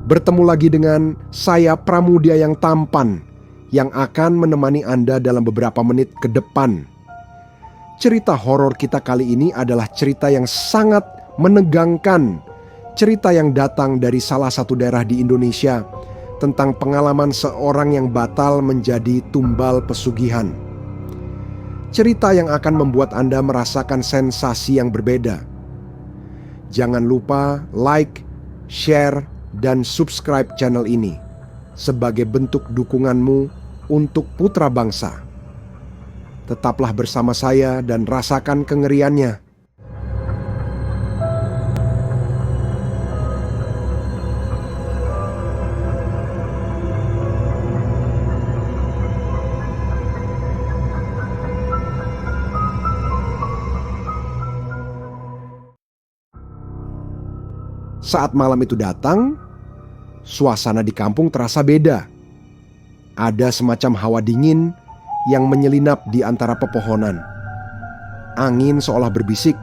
Bertemu lagi dengan saya, Pramudia yang tampan, yang akan menemani Anda dalam beberapa menit ke depan. Cerita horor kita kali ini adalah cerita yang sangat menegangkan. Cerita yang datang dari salah satu daerah di Indonesia tentang pengalaman seorang yang batal menjadi tumbal pesugihan. Cerita yang akan membuat Anda merasakan sensasi yang berbeda. Jangan lupa like, share, dan subscribe channel ini sebagai bentuk dukunganmu untuk putra bangsa. Tetaplah bersama saya dan rasakan kengeriannya. Saat malam itu datang, suasana di kampung terasa beda. Ada semacam hawa dingin yang menyelinap di antara pepohonan. Angin seolah berbisik,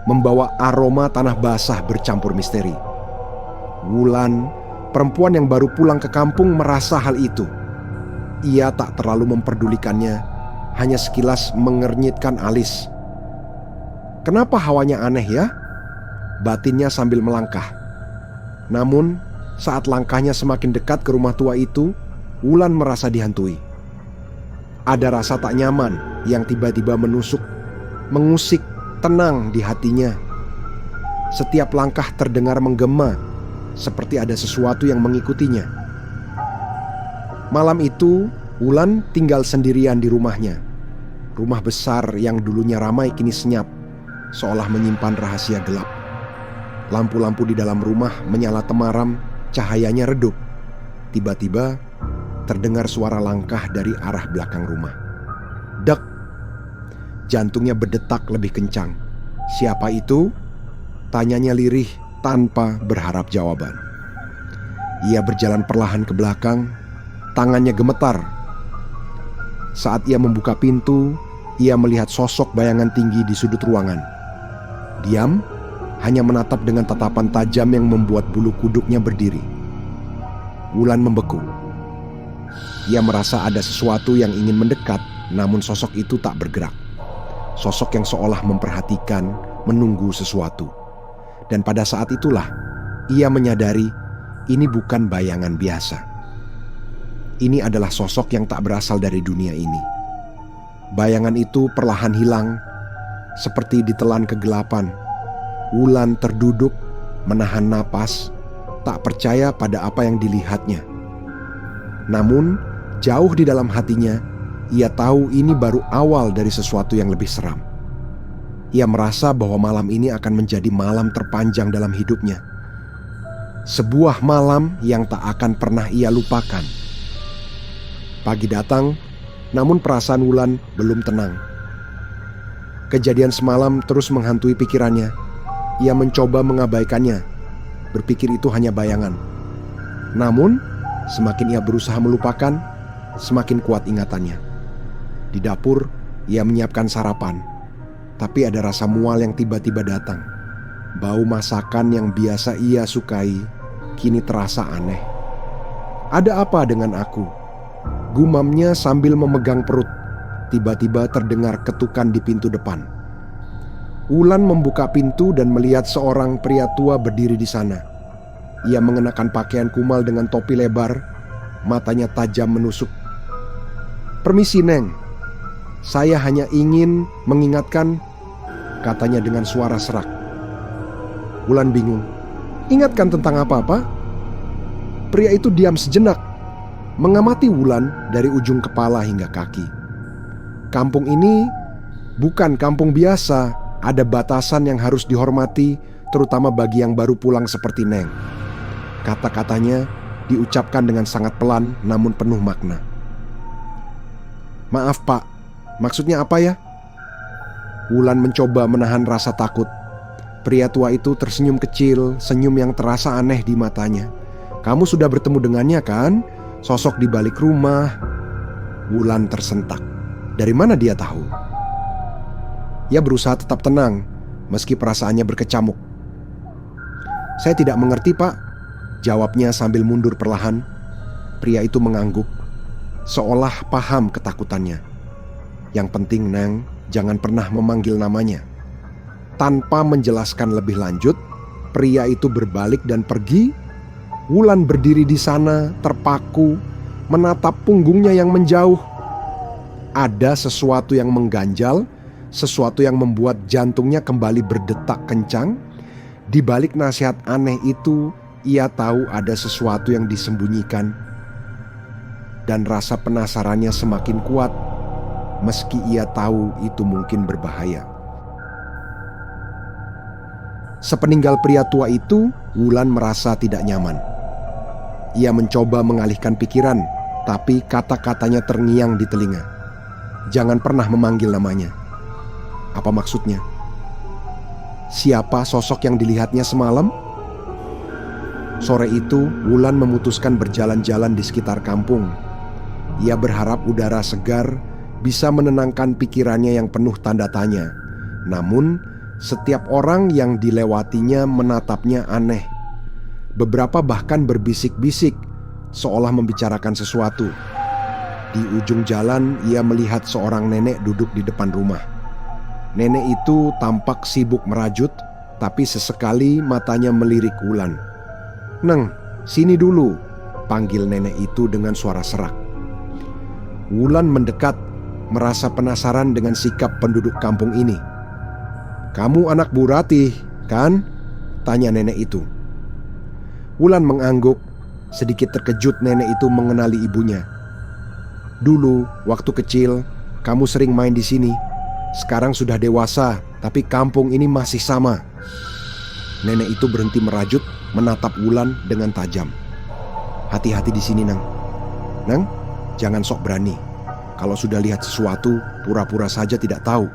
membawa aroma tanah basah bercampur misteri. Wulan, perempuan yang baru pulang ke kampung, merasa hal itu. Ia tak terlalu memperdulikannya, hanya sekilas mengernyitkan alis. "Kenapa hawanya aneh ya?" batinnya sambil melangkah. Namun, saat langkahnya semakin dekat ke rumah tua itu, Wulan merasa dihantui. Ada rasa tak nyaman yang tiba-tiba menusuk, mengusik tenang di hatinya. Setiap langkah terdengar menggema, seperti ada sesuatu yang mengikutinya. Malam itu, Wulan tinggal sendirian di rumahnya. Rumah besar yang dulunya ramai kini senyap, seolah menyimpan rahasia gelap. Lampu-lampu di dalam rumah menyala temaram, cahayanya redup. Tiba-tiba terdengar suara langkah dari arah belakang rumah. Dek! Jantungnya berdetak lebih kencang. "Siapa itu?" tanyanya lirih tanpa berharap jawaban. Ia berjalan perlahan ke belakang, tangannya gemetar. Saat ia membuka pintu, ia melihat sosok bayangan tinggi di sudut ruangan. Diam, hanya menatap dengan tatapan tajam yang membuat bulu kuduknya berdiri. Wulan membeku. Ia merasa ada sesuatu yang ingin mendekat, namun sosok itu tak bergerak. Sosok yang seolah memperhatikan, menunggu sesuatu. Dan pada saat itulah ia menyadari ini bukan bayangan biasa. Ini adalah sosok yang tak berasal dari dunia ini. Bayangan itu perlahan hilang, seperti ditelan kegelapan. Wulan terduduk, menahan napas, tak percaya pada apa yang dilihatnya. Namun, jauh di dalam hatinya, ia tahu ini baru awal dari sesuatu yang lebih seram. Ia merasa bahwa malam ini akan menjadi malam terpanjang dalam hidupnya. Sebuah malam yang tak akan pernah ia lupakan. Pagi datang, namun perasaan Wulan belum tenang. Kejadian semalam terus menghantui pikirannya. Ia mencoba mengabaikannya, berpikir itu hanya bayangan. Namun, semakin ia berusaha melupakan, semakin kuat ingatannya. Di dapur, ia menyiapkan sarapan. Tapi ada rasa mual yang tiba-tiba datang. Bau masakan yang biasa ia sukai, kini terasa aneh. "Ada apa dengan aku?" gumamnya sambil memegang perut. Tiba-tiba terdengar ketukan di pintu depan. Wulan membuka pintu dan melihat seorang pria tua berdiri di sana. Ia mengenakan pakaian kumal dengan topi lebar, matanya tajam menusuk. "Permisi, Neng. Saya hanya ingin mengingatkan," katanya dengan suara serak. Wulan bingung. Ingatkan tentang apa-apa? Pria itu diam sejenak, mengamati Wulan dari ujung kepala hingga kaki. Kampung ini bukan kampung biasa. Ada batasan yang harus dihormati, terutama bagi yang baru pulang seperti Neng. Kata-katanya diucapkan dengan sangat pelan namun penuh makna. "Maaf, Pak. Maksudnya apa ya?" Wulan mencoba menahan rasa takut. Pria tua itu tersenyum kecil, senyum yang terasa aneh di matanya. "Kamu sudah bertemu dengannya kan? Sosok di balik rumah." Wulan tersentak. Dari mana dia tahu? Ia berusaha tetap tenang, meski perasaannya berkecamuk. "Saya tidak mengerti, Pak. Jawabnya sambil mundur perlahan. Pria itu mengangguk, seolah paham ketakutannya. Yang penting, Neng, jangan pernah memanggil namanya. Tanpa menjelaskan lebih lanjut, pria itu berbalik dan pergi. Wulan berdiri di sana, terpaku, menatap punggungnya yang menjauh. Ada sesuatu yang mengganjal, sesuatu yang membuat jantungnya kembali berdetak kencang. Di balik nasihat aneh itu, ia tahu ada sesuatu yang disembunyikan. Dan rasa penasarannya semakin kuat, meski ia tahu itu mungkin berbahaya. Sepeninggal pria tua itu, Wulan merasa tidak nyaman. Ia mencoba mengalihkan pikiran, tapi kata-katanya terngiang di telinga. Jangan pernah memanggil namanya. Apa maksudnya? Siapa sosok yang dilihatnya semalam? Sore itu, Wulan memutuskan berjalan-jalan di sekitar kampung. Ia berharap udara segar bisa menenangkan pikirannya yang penuh tanda tanya. Namun, setiap orang yang dilewatinya menatapnya aneh. Beberapa bahkan berbisik-bisik, seolah membicarakan sesuatu. Di ujung jalan, ia melihat seorang nenek duduk di depan rumah. Nenek itu tampak sibuk merajut, tapi sesekali matanya melirik Wulan. "Neng, sini dulu," panggil nenek itu dengan suara serak. Wulan mendekat, merasa penasaran dengan sikap penduduk kampung ini. "Kamu anak Bu Ratih, kan?" tanya nenek itu. Wulan mengangguk, sedikit terkejut nenek itu mengenali ibunya. "Dulu, waktu kecil, kamu sering main di sini. Sekarang sudah dewasa, tapi kampung ini masih sama." Nenek itu berhenti merajut, menatap Wulan dengan tajam. "Hati-hati di sini, Nang. Nang, jangan sok berani. Kalau sudah lihat sesuatu, pura-pura saja tidak tahu."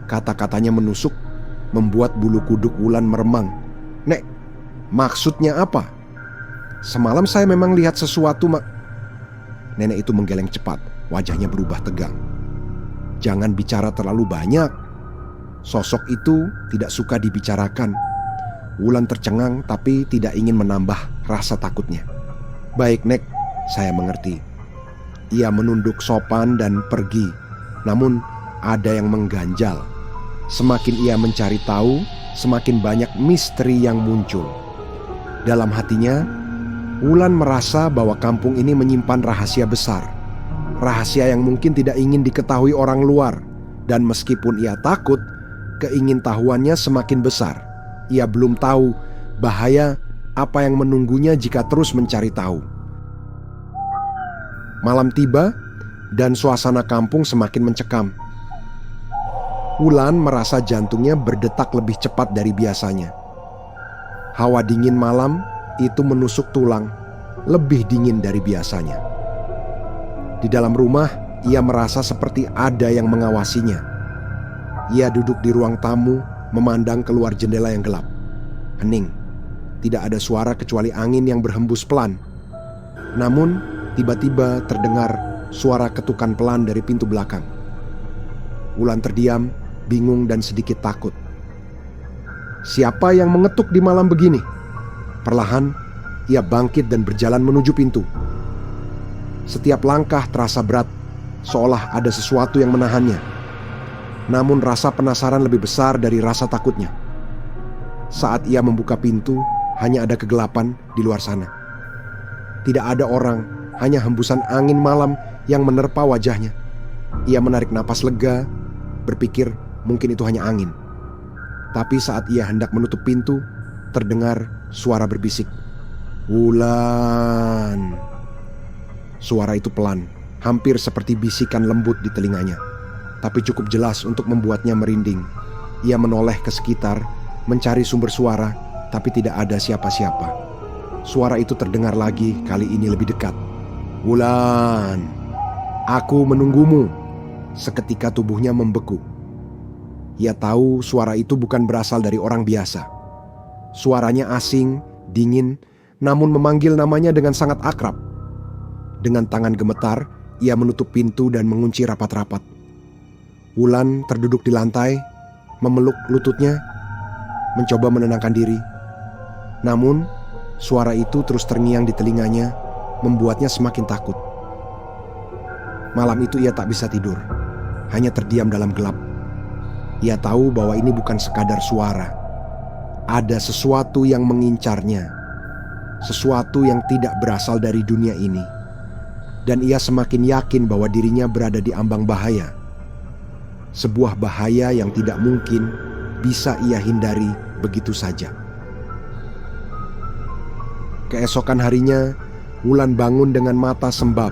Kata-katanya menusuk, membuat bulu kuduk Wulan meremang. "Nek, maksudnya apa? Semalam saya memang lihat sesuatu, Mak." Nenek itu menggeleng cepat, wajahnya berubah tegang. "Jangan bicara terlalu banyak." Sosok itu tidak suka dibicarakan. Wulan tercengang tapi tidak ingin menambah rasa takutnya. "Baik, Nek, saya mengerti." Ia menunduk sopan dan pergi. Namun ada yang mengganjal. Semakin ia mencari tahu, semakin banyak misteri yang muncul. Dalam hatinya, Wulan merasa bahwa kampung ini menyimpan rahasia besar. Rahasia yang mungkin tidak ingin diketahui orang luar. Dan meskipun ia takut, keingintahuannya semakin besar. Ia belum tahu bahaya apa yang menunggunya jika terus mencari tahu. Malam tiba dan suasana kampung semakin mencekam. Wulan merasa jantungnya berdetak lebih cepat dari biasanya. Hawa dingin malam itu menusuk tulang, lebih dingin dari biasanya. Di dalam rumah, ia merasa seperti ada yang mengawasinya. Ia duduk di ruang tamu, memandang keluar jendela yang gelap. Hening, tidak ada suara kecuali angin yang berhembus pelan. Namun, tiba-tiba terdengar suara ketukan pelan dari pintu belakang. Wulan terdiam, bingung dan sedikit takut. Siapa yang mengetuk di malam begini? Perlahan, ia bangkit dan berjalan menuju pintu. Setiap langkah terasa berat, seolah ada sesuatu yang menahannya. Namun rasa penasaran lebih besar dari rasa takutnya. Saat ia membuka pintu, hanya ada kegelapan di luar sana. Tidak ada orang, hanya hembusan angin malam yang menerpa wajahnya. Ia menarik napas lega, berpikir mungkin itu hanya angin. Tapi saat ia hendak menutup pintu, terdengar suara berbisik, "Wulan." Suara itu pelan, hampir seperti bisikan lembut di telinganya, tapi cukup jelas untuk membuatnya merinding. Ia menoleh ke sekitar, mencari sumber suara, tapi tidak ada siapa-siapa. Suara itu terdengar lagi, kali ini lebih dekat. "Wulan, aku menunggumu." Seketika tubuhnya membeku. Ia tahu suara itu bukan berasal dari orang biasa. Suaranya asing, dingin, namun memanggil namanya dengan sangat akrab. Dengan tangan gemetar, ia menutup pintu dan mengunci rapat-rapat. Wulan terduduk di lantai, memeluk lututnya, mencoba menenangkan diri. Namun, Suara itu terus terngiang di telinganya, membuatnya semakin takut. Malam itu ia tak bisa tidur, hanya terdiam dalam gelap. Ia tahu bahwa ini bukan sekadar suara. Ada sesuatu yang mengincarnya, sesuatu yang tidak berasal dari dunia ini. Dan ia semakin yakin bahwa dirinya berada di ambang bahaya. Sebuah bahaya yang tidak mungkin bisa ia hindari begitu saja. Keesokan harinya, Wulan bangun dengan mata sembab.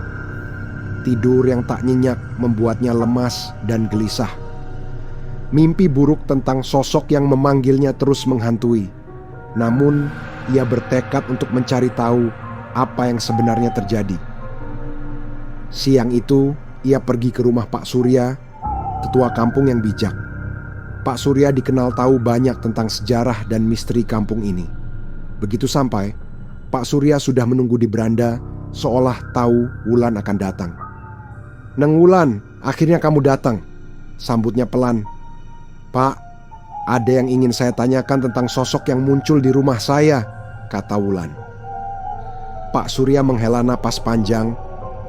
Tidur yang tak nyenyak membuatnya lemas dan gelisah. Mimpi buruk tentang sosok yang memanggilnya terus menghantui. Namun, ia bertekad untuk mencari tahu apa yang sebenarnya terjadi. Siang itu, ia pergi ke rumah Pak Surya, tetua kampung yang bijak. Pak Surya dikenal tahu banyak tentang sejarah dan misteri kampung ini. Begitu sampai, Pak Surya sudah menunggu di beranda, seolah tahu Wulan akan datang. "Neng Wulan, akhirnya kamu datang," sambutnya pelan. "Pak, ada yang ingin saya tanyakan tentang sosok yang muncul di rumah saya," kata Wulan. Pak Surya menghela napas panjang,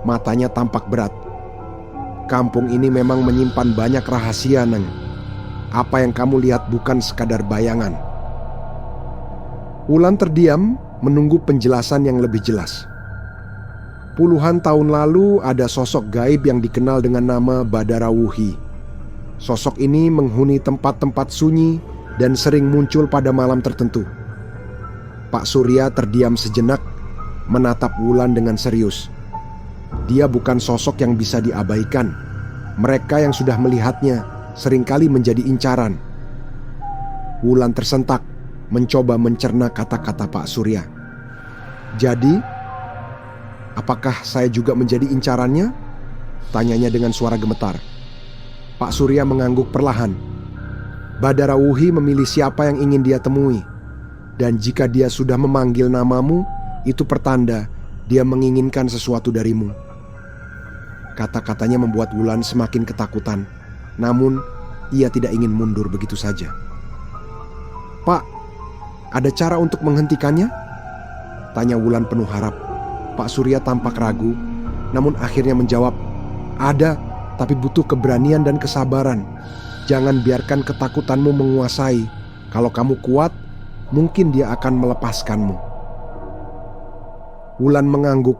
matanya tampak berat. "Kampung ini memang menyimpan banyak rahasia, Neng. Apa yang kamu lihat bukan sekadar bayangan." Wulan terdiam, menunggu penjelasan yang lebih jelas. Puluhan tahun lalu ada sosok gaib yang dikenal dengan nama Badara Wuhi. Sosok ini menghuni tempat-tempat sunyi dan sering muncul pada malam tertentu. Pak Surya terdiam sejenak, menatap Wulan dengan serius. Dia bukan sosok yang bisa diabaikan. Mereka yang sudah melihatnya seringkali menjadi incaran. Wulan tersentak, mencoba mencerna kata-kata Pak Surya. "Jadi, apakah saya juga menjadi incarannya?" tanyanya dengan suara gemetar. Pak Surya mengangguk perlahan. "Badara Wuhi memilih siapa yang ingin dia temui. Dan jika dia sudah memanggil namamu, itu pertanda dia menginginkan sesuatu darimu." Kata-katanya membuat Wulan semakin ketakutan. Namun, ia tidak ingin mundur begitu saja. "Pak, ada cara untuk menghentikannya?" tanya Wulan penuh harap. Pak Surya tampak ragu, namun akhirnya menjawab, "Ada, tapi butuh keberanian dan kesabaran. Jangan biarkan ketakutanmu menguasai. Kalau kamu kuat, mungkin dia akan melepaskanmu." Wulan mengangguk,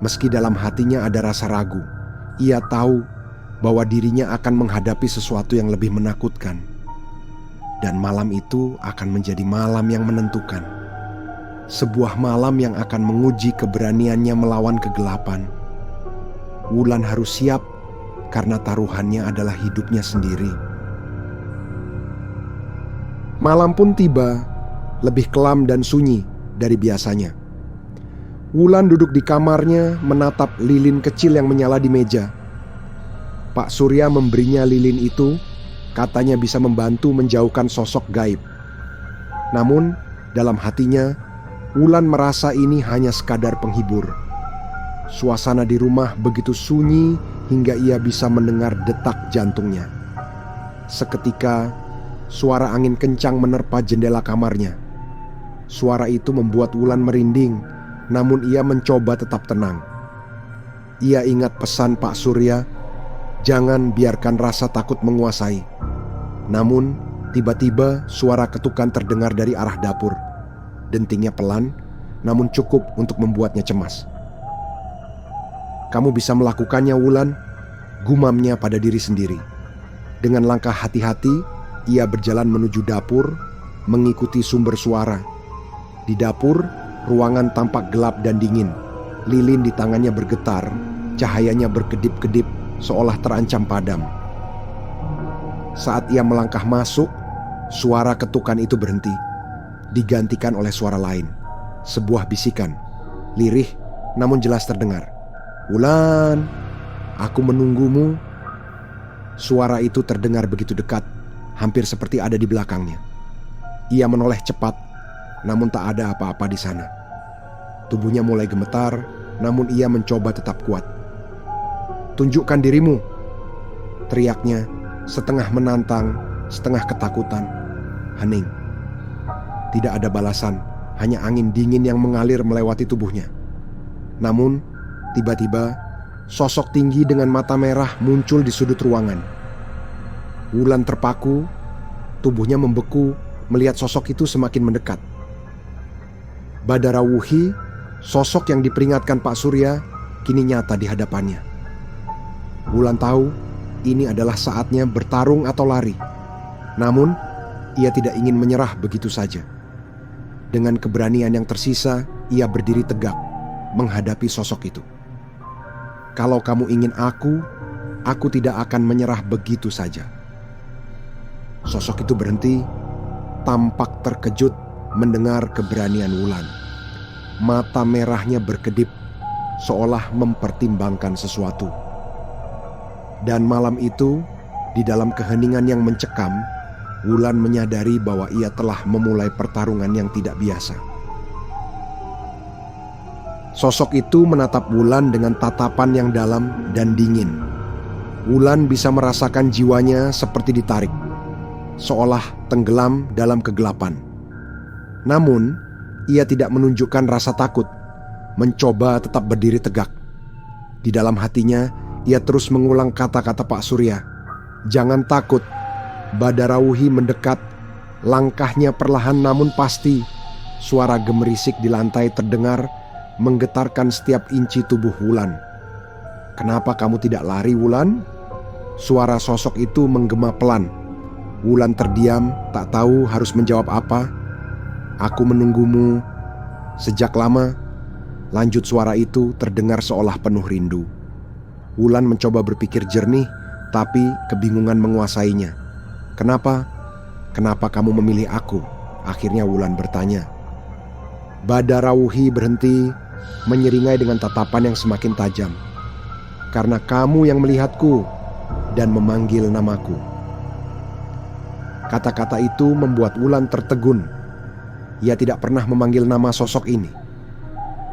meski dalam hatinya ada rasa ragu. Ia tahu bahwa dirinya akan menghadapi sesuatu yang lebih menakutkan. Dan malam itu akan menjadi malam yang menentukan. Sebuah malam yang akan menguji keberaniannya melawan kegelapan. Wulan harus siap karena taruhannya adalah hidupnya sendiri. Malam pun tiba, lebih kelam dan sunyi dari biasanya. Wulan duduk di kamarnya menatap lilin kecil yang menyala di meja. Pak Surya memberinya lilin itu, katanya bisa membantu menjauhkan sosok gaib. Namun, dalam hatinya, Wulan merasa ini hanya sekadar penghibur. Suasana di rumah begitu sunyi hingga ia bisa mendengar detak jantungnya. Seketika, suara angin kencang menerpa jendela kamarnya. Suara itu membuat Wulan merinding, namun ia mencoba tetap tenang. Ia ingat pesan Pak Surya, jangan biarkan rasa takut menguasai. Namun, tiba-tiba suara ketukan terdengar dari arah dapur. Dentingnya pelan, namun cukup untuk membuatnya cemas. "Kamu bisa melakukannya, Wulan," gumamnya pada diri sendiri. Dengan langkah hati-hati, ia berjalan menuju dapur, mengikuti sumber suara. Di dapur, ruangan tampak gelap dan dingin. Lilin di tangannya bergetar, cahayanya berkedip-kedip seolah terancam padam. Saat ia melangkah masuk, suara ketukan itu berhenti, digantikan oleh suara lain. Sebuah bisikan, lirih namun jelas terdengar. "Wulan, aku menunggumu." Suara itu terdengar begitu dekat, hampir seperti ada di belakangnya. Ia menoleh cepat, namun tak ada apa-apa di sana. Tubuhnya mulai gemetar, namun ia mencoba tetap kuat. "Tunjukkan dirimu," teriaknya, setengah menantang, setengah ketakutan. Hening. Tidak ada balasan, hanya angin dingin yang mengalir melewati tubuhnya. Namun, tiba-tiba sosok tinggi dengan mata merah muncul di sudut ruangan. Wulan terpaku, tubuhnya membeku melihat sosok itu semakin mendekat. Badara Wuhi, sosok yang diperingatkan Pak Surya, kini nyata di hadapannya. Wulan tahu ini adalah saatnya bertarung atau lari. Namun, ia tidak ingin menyerah begitu saja. Dengan keberanian yang tersisa, ia berdiri tegak menghadapi sosok itu. Kalau kamu ingin aku tidak akan menyerah begitu saja. Sosok itu berhenti, tampak terkejut mendengar keberanian Wulan. Mata merahnya berkedip, seolah mempertimbangkan sesuatu. Dan malam itu, di dalam keheningan yang mencekam, Wulan menyadari bahwa ia telah memulai pertarungan yang tidak biasa. Sosok itu menatap Wulan dengan tatapan yang dalam dan dingin. Wulan bisa merasakan jiwanya seperti ditarik, seolah tenggelam dalam kegelapan. Namun, ia tidak menunjukkan rasa takut, mencoba tetap berdiri tegak. Di dalam hatinya, ia terus mengulang kata-kata Pak Surya. Jangan takut. Badara Wuhi mendekat, langkahnya perlahan namun pasti. Suara gemerisik di lantai terdengar, menggetarkan setiap inci tubuh Wulan. Kenapa kamu tidak lari, Wulan? Suara sosok itu menggema pelan. Wulan terdiam, tak tahu harus menjawab apa. Aku menunggumu sejak lama. Lanjut suara itu terdengar seolah penuh rindu. Wulan mencoba berpikir jernih, tapi kebingungan menguasainya. Kenapa kamu memilih aku? Akhirnya Wulan bertanya. Badara Wuhi berhenti, menyeringai dengan tatapan yang semakin tajam. Karena kamu yang melihatku dan memanggil namaku. Kata-kata itu membuat Wulan tertegun. Ia tidak pernah memanggil nama sosok ini.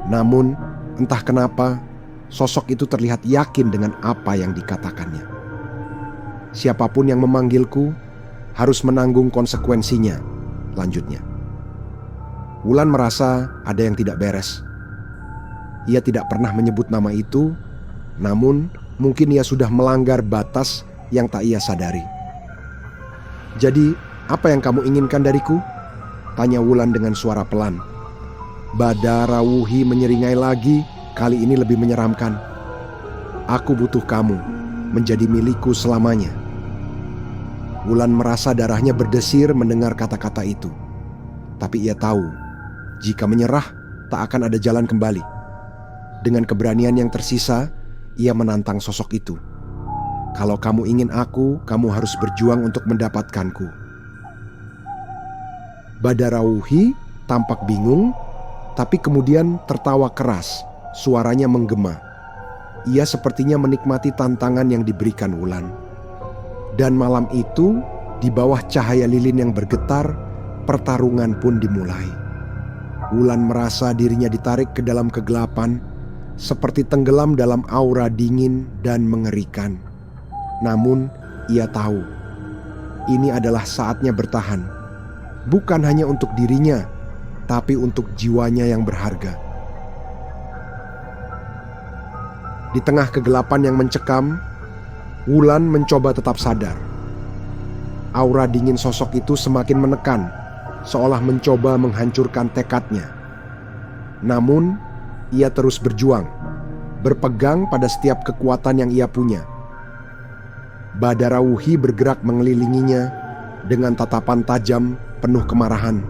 Namun, entah kenapa, sosok itu terlihat yakin dengan apa yang dikatakannya. Siapapun yang memanggilku harus menanggung konsekuensinya, lanjutnya. Wulan merasa ada yang tidak beres. Ia tidak pernah menyebut nama itu, namun mungkin ia sudah melanggar batas yang tak ia sadari. Jadi, apa yang kamu inginkan dariku? Tanya Wulan dengan suara pelan. Badara Wuhi menyeringai lagi, kali ini lebih menyeramkan. Aku butuh kamu, menjadi milikku selamanya. Wulan merasa darahnya berdesir mendengar kata-kata itu. Tapi ia tahu, jika menyerah, tak akan ada jalan kembali. Dengan keberanian yang tersisa, ia menantang sosok itu. Kalau kamu ingin aku, kamu harus berjuang untuk mendapatkanku. Badara Wuhi tampak bingung, tapi kemudian tertawa keras, suaranya menggema. Ia sepertinya menikmati tantangan yang diberikan Wulan. Dan malam itu, di bawah cahaya lilin yang bergetar, pertarungan pun dimulai. Wulan merasa dirinya ditarik ke dalam kegelapan, seperti tenggelam dalam aura dingin dan mengerikan. Namun, ia tahu, ini adalah saatnya bertahan. Bukan hanya untuk dirinya, tapi untuk jiwanya yang berharga. Di tengah kegelapan yang mencekam, Wulan mencoba tetap sadar. Aura dingin sosok itu semakin menekan, seolah mencoba menghancurkan tekadnya. Namun, ia terus berjuang, berpegang pada setiap kekuatan yang ia punya. Badara Wuhi bergerak mengelilinginya dengan tatapan tajam penuh kemarahan.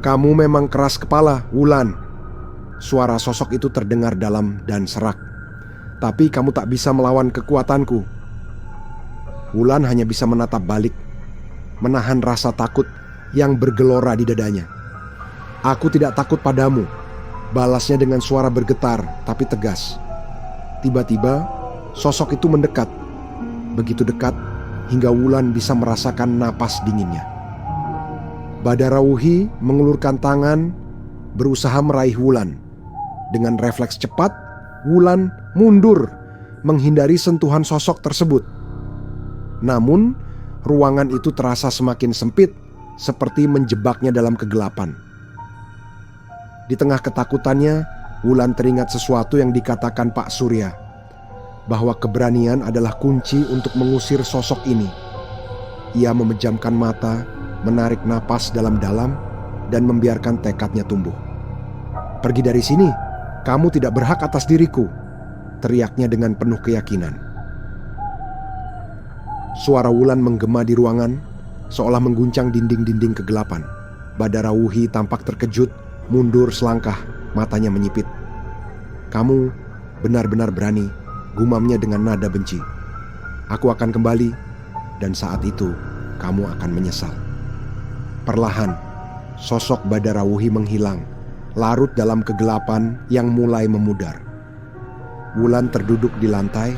Kamu memang keras kepala, Wulan. Suara sosok itu terdengar dalam dan serak. Tapi kamu tak bisa melawan kekuatanku. Wulan hanya bisa menatap balik, menahan rasa takut yang bergelora di dadanya. Aku tidak takut padamu, balasnya dengan suara bergetar tapi tegas. Tiba-tiba sosok itu mendekat, begitu dekat hingga Wulan bisa merasakan napas dinginnya. Badara Wuhi mengulurkan tangan, berusaha meraih Wulan. Dengan refleks cepat, Wulan mundur, menghindari sentuhan sosok tersebut. Namun, ruangan itu terasa semakin sempit, seperti menjebaknya dalam kegelapan. Di tengah ketakutannya, Wulan teringat sesuatu yang dikatakan Pak Surya, bahwa keberanian adalah kunci untuk mengusir sosok ini. Ia memejamkan mata, menarik napas dalam-dalam, dan membiarkan tekadnya tumbuh. "Pergi dari sini, kamu tidak berhak atas diriku," teriaknya dengan penuh keyakinan. Suara Wulan menggema di ruangan, seolah mengguncang dinding-dinding kegelapan. Badara Wuhi tampak terkejut, mundur selangkah, matanya menyipit. "Kamu benar-benar berani," gumamnya dengan nada benci. "Aku akan kembali, dan saat itu kamu akan menyesal." Perlahan, sosok Badara Wuhi menghilang, larut dalam kegelapan yang mulai memudar. Wulan terduduk di lantai,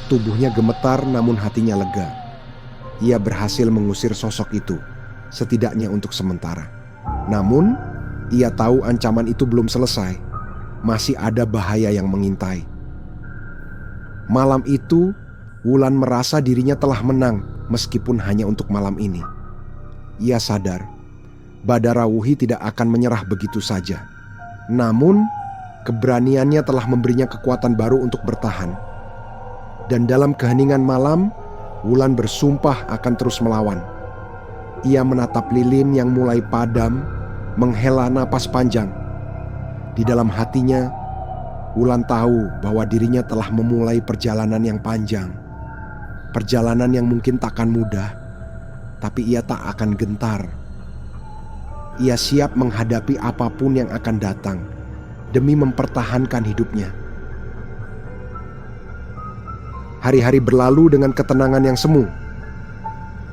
tubuhnya gemetar namun hatinya lega. Ia berhasil mengusir sosok itu, setidaknya untuk sementara. Namun, ia tahu ancaman itu belum selesai. Masih ada bahaya yang mengintai. Malam itu, Wulan merasa dirinya telah menang meskipun hanya untuk malam ini. Ia sadar, Badara Wuhi tidak akan menyerah begitu saja. Namun, keberaniannya telah memberinya kekuatan baru untuk bertahan. Dan dalam keheningan malam, Wulan bersumpah akan terus melawan. Ia menatap lilin yang mulai padam, menghela napas panjang. Di dalam hatinya, Wulan tahu bahwa dirinya telah memulai perjalanan yang panjang. Perjalanan yang mungkin takkan mudah, tapi ia tak akan gentar. Ia siap menghadapi apapun yang akan datang demi mempertahankan hidupnya. Hari-hari berlalu dengan ketenangan yang semu.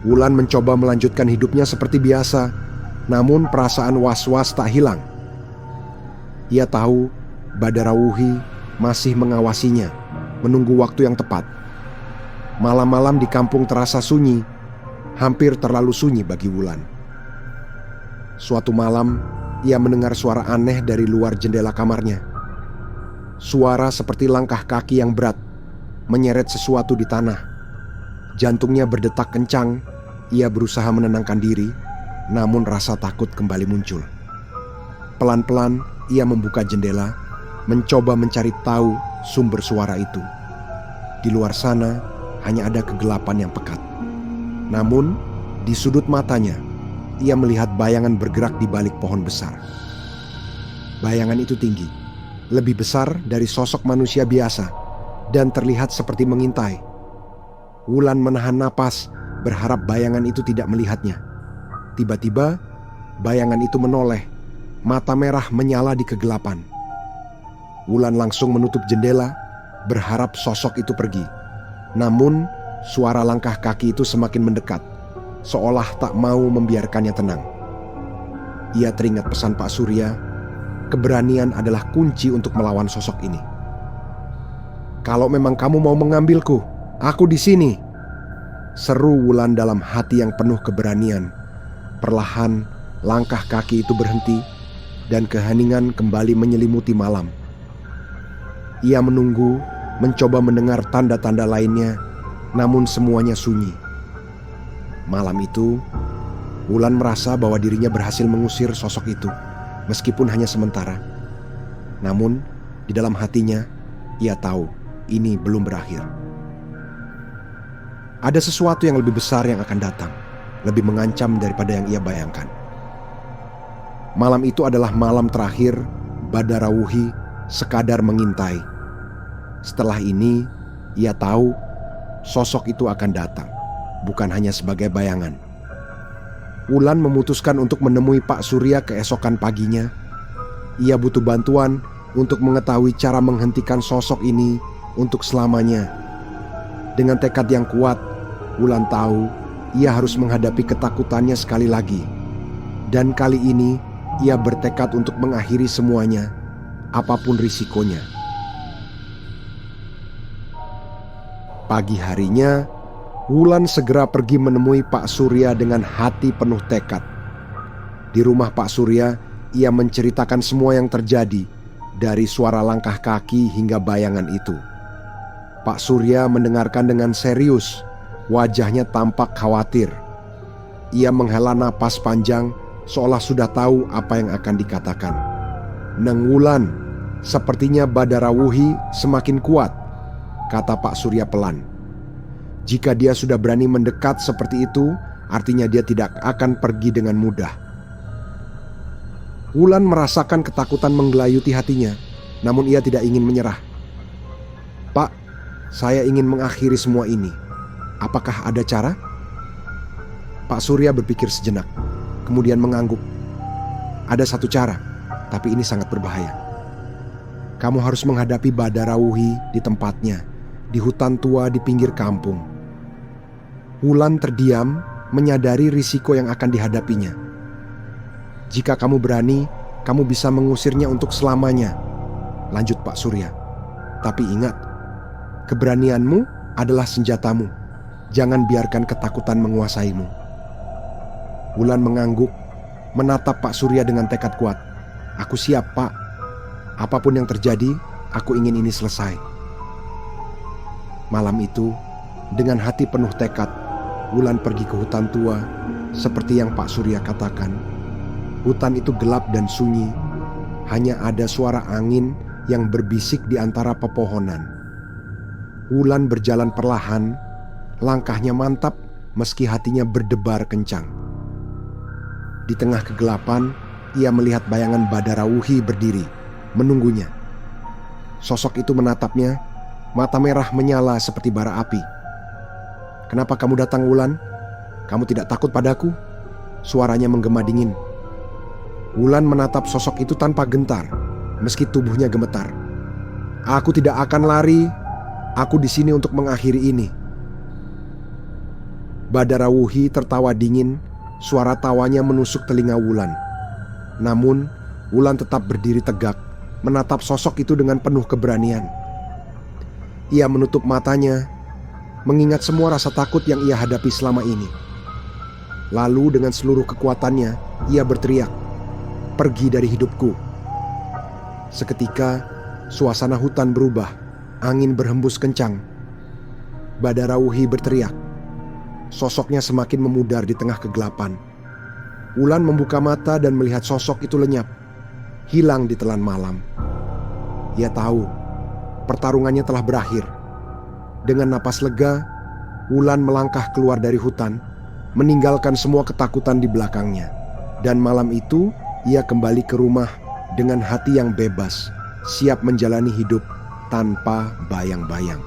Wulan mencoba melanjutkan hidupnya seperti biasa, namun perasaan was-was tak hilang. Ia tahu Badara Wuhi masih mengawasinya, menunggu waktu yang tepat. Malam-malam di kampung terasa sunyi, hampir terlalu sunyi bagi Wulan. Suatu malam, ia mendengar suara aneh dari luar jendela kamarnya. Suara seperti langkah kaki yang berat, menyeret sesuatu di tanah. Jantungnya berdetak kencang. Ia berusaha menenangkan diri, namun rasa takut kembali muncul. Pelan-pelan ia membuka jendela, mencoba mencari tahu sumber suara itu. Di luar sana hanya ada kegelapan yang pekat. Namun di sudut matanya, ia melihat bayangan bergerak di balik pohon besar. Bayangan itu tinggi, lebih besar dari sosok manusia biasa, dan terlihat seperti mengintai. Wulan menahan napas, berharap bayangan itu tidak melihatnya. Tiba-tiba, bayangan itu menoleh, mata merah menyala di kegelapan. Wulan langsung menutup jendela, berharap sosok itu pergi. Namun, suara langkah kaki itu semakin mendekat, seolah tak mau membiarkannya tenang. Ia teringat pesan Pak Surya, keberanian adalah kunci untuk melawan sosok ini. "Kalau memang kamu mau mengambilku, aku di sini," seru Wulan dalam hati yang penuh keberanian. Perlahan, langkah kaki itu berhenti, dan keheningan kembali menyelimuti malam. Ia menunggu, mencoba mendengar tanda-tanda lainnya, namun semuanya sunyi. Malam itu, Wulan merasa bahwa dirinya berhasil mengusir sosok itu, meskipun hanya sementara. Namun, di dalam hatinya, ia tahu ini belum berakhir. Ada sesuatu yang lebih besar yang akan datang, lebih mengancam daripada yang ia bayangkan. Malam itu adalah malam terakhir Badara Wuhi sekadar mengintai. Setelah ini, ia tahu sosok itu akan datang, bukan hanya sebagai bayangan. Wulan memutuskan untuk menemui Pak Surya keesokan paginya. Ia butuh bantuan untuk mengetahui cara menghentikan sosok ini untuk selamanya. Dengan tekad yang kuat, Wulan tahu ia harus menghadapi ketakutannya sekali lagi. Dan kali ini, ia bertekad untuk mengakhiri semuanya, apapun risikonya. Pagi harinya, Wulan segera pergi menemui Pak Surya dengan hati penuh tekad. Di rumah Pak Surya, ia menceritakan semua yang terjadi, dari suara langkah kaki hingga bayangan itu. Pak Surya mendengarkan dengan serius, wajahnya tampak khawatir. Ia menghela napas panjang, seolah sudah tahu apa yang akan dikatakan. "Neng Wulan, sepertinya Badarawuhi semakin kuat," kata Pak Surya pelan. "Jika dia sudah berani mendekat seperti itu, artinya dia tidak akan pergi dengan mudah." Wulan merasakan ketakutan menggelayuti hatinya, namun ia tidak ingin menyerah. "Pak, saya ingin mengakhiri semua ini. Apakah ada cara?" Pak Surya berpikir sejenak, kemudian mengangguk. "Ada satu cara, tapi ini sangat berbahaya. Kamu harus menghadapi Badarawuhi di tempatnya, di hutan tua di pinggir kampung." Wulan terdiam, menyadari risiko yang akan dihadapinya. "Jika kamu berani, kamu bisa mengusirnya untuk selamanya," lanjut Pak Surya. "Tapi ingat, keberanianmu adalah senjatamu. Jangan biarkan ketakutan menguasaimu." Wulan mengangguk, menatap Pak Surya dengan tekad kuat. "Aku siap, Pak. Apapun yang terjadi, aku ingin ini selesai." Malam itu, dengan hati penuh tekad, Wulan pergi ke hutan tua seperti yang Pak Surya katakan. Hutan itu gelap dan sunyi, hanya ada suara angin yang berbisik di antara pepohonan. Wulan berjalan perlahan, langkahnya mantap meski hatinya berdebar kencang. Di tengah kegelapan, ia melihat bayangan Badarawuhi berdiri, menunggunya. Sosok itu menatapnya, mata merah menyala seperti bara api. "Kenapa kamu datang, Wulan? Kamu tidak takut padaku?" Suaranya menggema dingin. Wulan menatap sosok itu tanpa gentar, meski tubuhnya gemetar. "Aku tidak akan lari. Aku di sini untuk mengakhiri ini." Badarawuhi tertawa dingin, suara tawanya menusuk telinga Wulan. Namun, Wulan tetap berdiri tegak, menatap sosok itu dengan penuh keberanian. Ia menutup matanya, mengingat semua rasa takut yang ia hadapi selama ini. Lalu dengan seluruh kekuatannya, ia berteriak, "Pergi dari hidupku." Seketika, suasana hutan berubah, angin berhembus kencang. Badarawuhi berteriak. Sosoknya semakin memudar di tengah kegelapan. Wulan membuka mata dan melihat sosok itu lenyap, hilang di telan malam. Ia tahu, pertarungannya telah berakhir. Dengan napas lega, Wulan melangkah keluar dari hutan, meninggalkan semua ketakutan di belakangnya. Dan malam itu, ia kembali ke rumah dengan hati yang bebas, siap menjalani hidup tanpa bayang-bayang.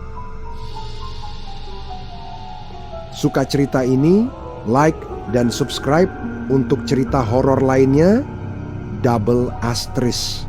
Suka cerita ini? Like dan subscribe untuk cerita horor lainnya. Double Astris.